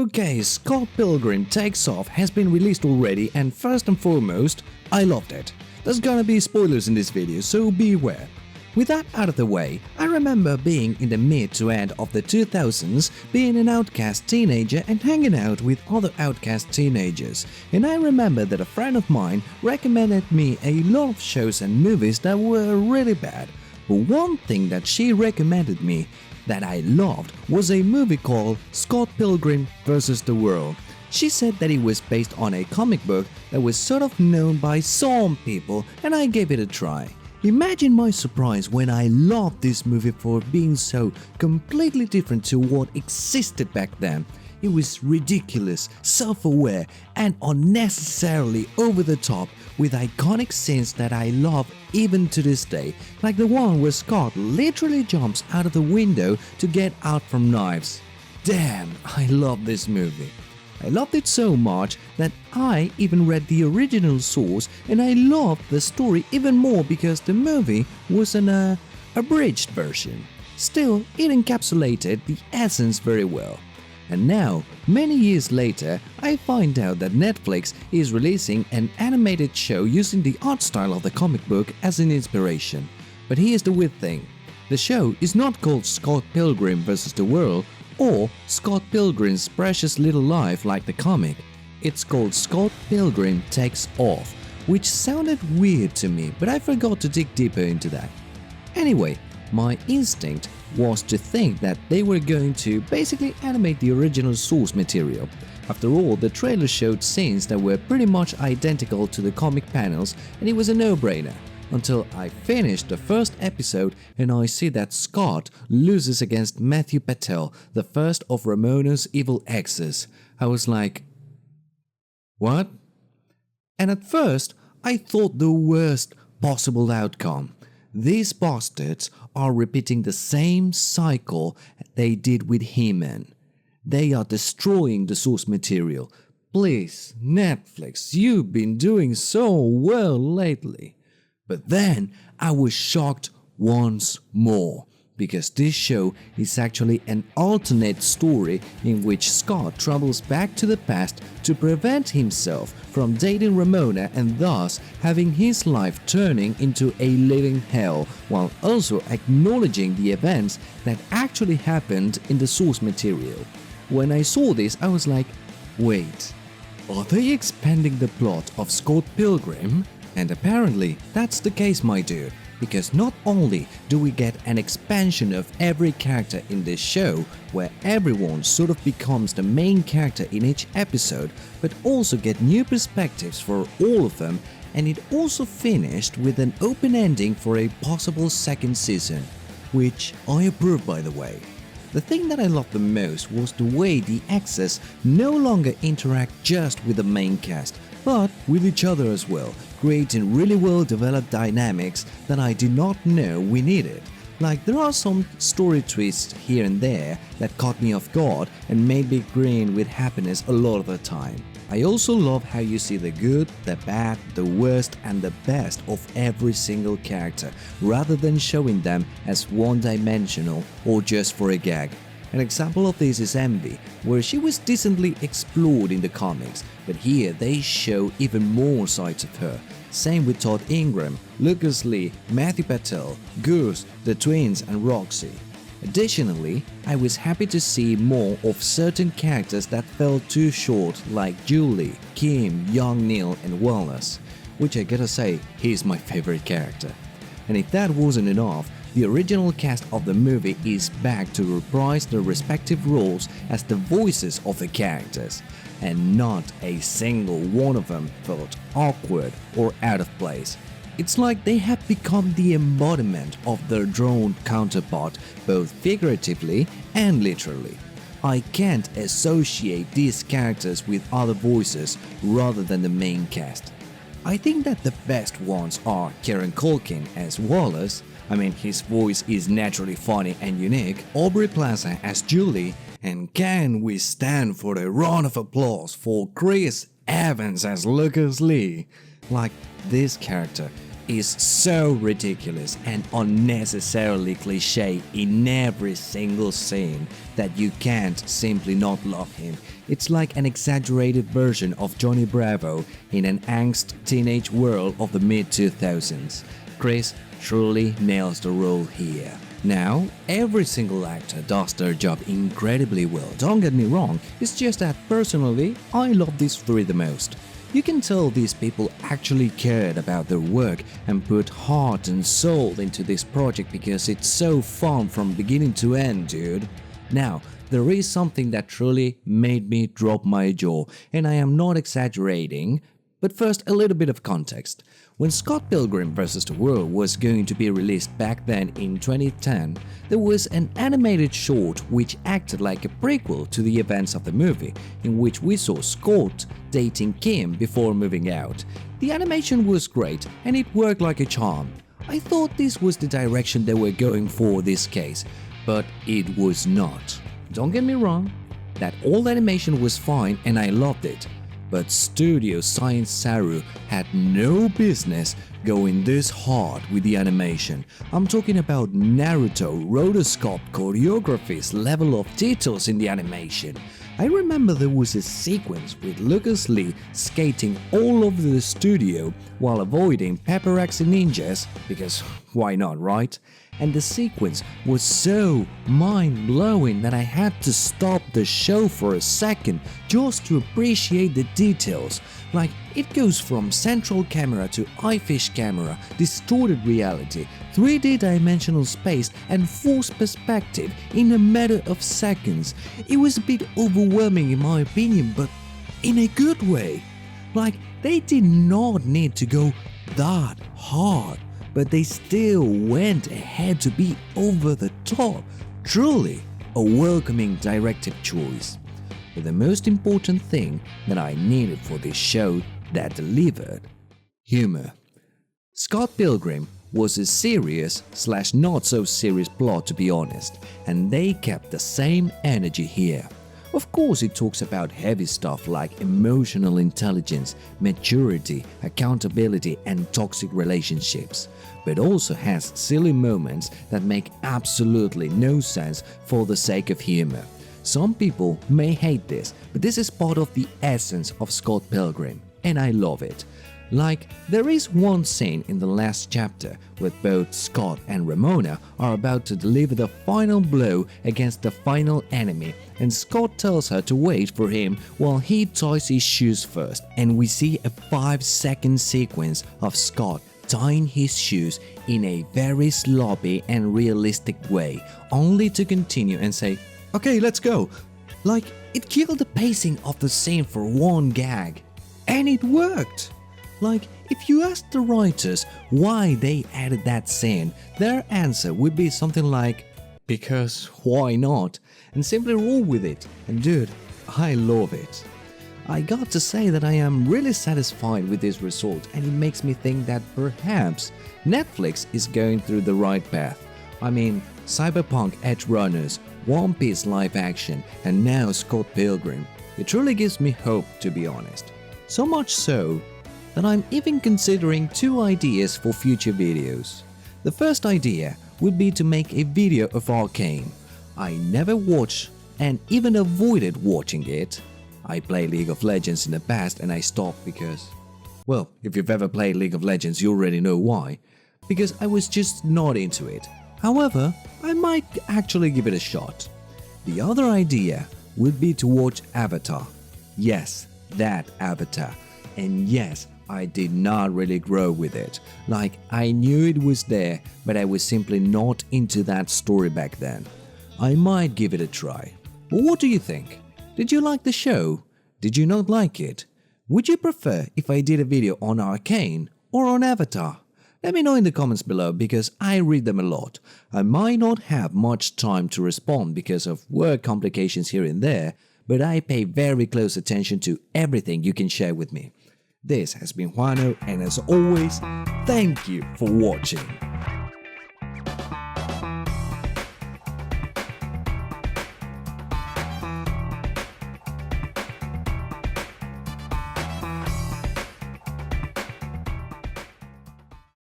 Okay, Scott Pilgrim Takes Off has been released already, and first and foremost, I loved it. There's gonna be spoilers in this video, so beware. With that out of the way, I remember being in the mid to end of the 2000s, being an outcast teenager and hanging out with other outcast teenagers. And I remember that a friend of mine recommended me a lot of shows and movies that were really bad. But one thing that she recommended me that I loved was a movie called Scott Pilgrim vs. the World. She said that it was based on a comic book that was sort of known by some people, and I gave it a try. Imagine my surprise when I loved this movie for being so completely different to what existed back then. It was ridiculous, self-aware, and unnecessarily over the top, with iconic scenes that I love even to this day, like the one where Scott literally jumps out of the window to get out from knives. Damn, I love this movie. I loved it so much that I even read the original source, and I loved the story even more because the movie was an abridged version. Still, it encapsulated the essence very well. And now, many years later, I find out that Netflix is releasing an animated show using the art style of the comic book as an inspiration. But here's the weird thing. The show is not called Scott Pilgrim vs. the World or Scott Pilgrim's Precious Little Life like the comic. It's called Scott Pilgrim Takes Off, which sounded weird to me, but I forgot to dig deeper into that. Anyway, my instinct was to think that they were going to basically animate the original source material. After all, the trailer showed scenes that were pretty much identical to the comic panels, and it was a no-brainer. Until I finished the first episode and I see that Scott loses against Matthew Patel, the first of Ramona's evil exes. I was like, what? And at first, I thought the worst possible outcome. These bastards are repeating the same cycle they did with He-Man. They are destroying the source material. Please, Netflix, you've been doing so well lately. But then I was shocked once more, because this show is actually an alternate story in which Scott travels back to the past to prevent himself from dating Ramona and thus having his life turning into a living hell, while also acknowledging the events that actually happened in the source material. When I saw this, I was like, wait, are they expanding the plot of Scott Pilgrim? And apparently, that's the case, my dude, because not only do we get an expansion of every character in this show, where everyone sort of becomes the main character in each episode, but also get new perspectives for all of them, and it also finished with an open ending for a possible second season, which I approve, by the way. The thing that I loved the most was the way the exes no longer interact just with the main cast, but with each other as well, creating really well developed dynamics that I did not know we needed. Like, there are some story twists here and there that caught me off guard and made me grin with happiness a lot of the time. I also love how you see the good, the bad, the worst and the best of every single character, rather than showing them as one-dimensional or just for a gag. An example of this is Envy, where she was decently explored in the comics, but here they show even more sides of her. Same with Todd Ingram, Lucas Lee, Matthew Patel, Goose, the twins and Roxy. Additionally, I was happy to see more of certain characters that fell too short, like Julie, Kim, Young Neil and Wallace, which I gotta say, he's my favorite character. And if that wasn't enough, the original cast of the movie is back to reprise their respective roles as the voices of the characters, and not a single one of them felt awkward or out of place. It's like they have become the embodiment of their drone counterpart, both figuratively and literally. I can't associate these characters with other voices rather than the main cast. I think that the best ones are Kieran Culkin as Wallace, I mean his voice is naturally funny and unique, Aubrey Plaza as Julie, and can we stand for a round of applause for Chris Evans as Lucas Lee? Like, this character is so ridiculous and unnecessarily cliche in every single scene that you can't simply not love him. It's like an exaggerated version of Johnny Bravo in an angst teenage world of the mid-2000s. Chris truly nails the role here. Now, every single actor does their job incredibly well, don't get me wrong, it's just that personally, I love these three the most. You can tell these people actually cared about their work and put heart and soul into this project because it's so fun from beginning to end, dude. Now, there is something that truly made me drop my jaw, and I am not exaggerating. But first, a little bit of context. When Scott Pilgrim vs. the World was going to be released back then in 2010, there was an animated short which acted like a prequel to the events of the movie, in which we saw Scott dating Kim before moving out. The animation was great and it worked like a charm. I thought this was the direction they were going for this case, but it was not. Don't get me wrong, that old animation was fine and I loved it. But Studio Science Saru had no business going this hard with the animation. I'm talking about Naruto rotoscope choreography's level of details in the animation. I remember there was a sequence with Lucas Lee skating all over the studio while avoiding paparazzi ninjas, because why not, right? And the sequence was so mind-blowing that I had to stop the show for a second just to appreciate the details. Like, it goes from central camera to eyefish camera, distorted reality, 3D dimensional space and forced perspective in a matter of seconds. It was a bit overwhelming in my opinion, but in a good way. Like, they did not need to go that hard, but they still went ahead to be over the top. Truly a welcoming directive choice. But the most important thing that I needed for this show that delivered: humor. Scott Pilgrim was a serious / not so serious plot, to be honest, and they kept the same energy here. Of course, it talks about heavy stuff like emotional intelligence, maturity, accountability and toxic relationships, but also has silly moments that make absolutely no sense for the sake of humor. Some people may hate this, but this is part of the essence of Scott Pilgrim, and I love it. Like, there is one scene in the last chapter where both Scott and Ramona are about to deliver the final blow against the final enemy, and Scott tells her to wait for him while he ties his shoes first, and we see a 5-second sequence of Scott tying his shoes in a very sloppy and realistic way, only to continue and say, "Okay, let's go." Like, it killed the pacing of the scene for one gag. And it worked! Like, if you ask the writers why they added that scene, their answer would be something like, "Because why not?" and simply roll with it. And dude, I love it. I got to say that I am really satisfied with this result, and it makes me think that perhaps Netflix is going through the right path. I mean, Cyberpunk Edge Runners, One Piece live action, and now Scott Pilgrim. It truly gives me hope, to be honest. So much so that I'm even considering 2 ideas for future videos. The first idea would be to make a video of Arcane. I never watched and even avoided watching it. I played League of Legends in the past and I stopped because, well, if you've ever played League of Legends, you already know why. Because I was just not into it. However, I might actually give it a shot. The other idea would be to watch Avatar. Yes, that Avatar. And yes, I did not really grow with it. Like, I knew it was there, but I was simply not into that story back then. I might give it a try. But what do you think? Did you like the show? Did you not like it? Would you prefer if I did a video on Arcane or on Avatar? Let me know in the comments below because I read them a lot. I might not have much time to respond because of work complications here and there, but I pay very close attention to everything you can share with me. This has been Juano, and as always, thank you for watching.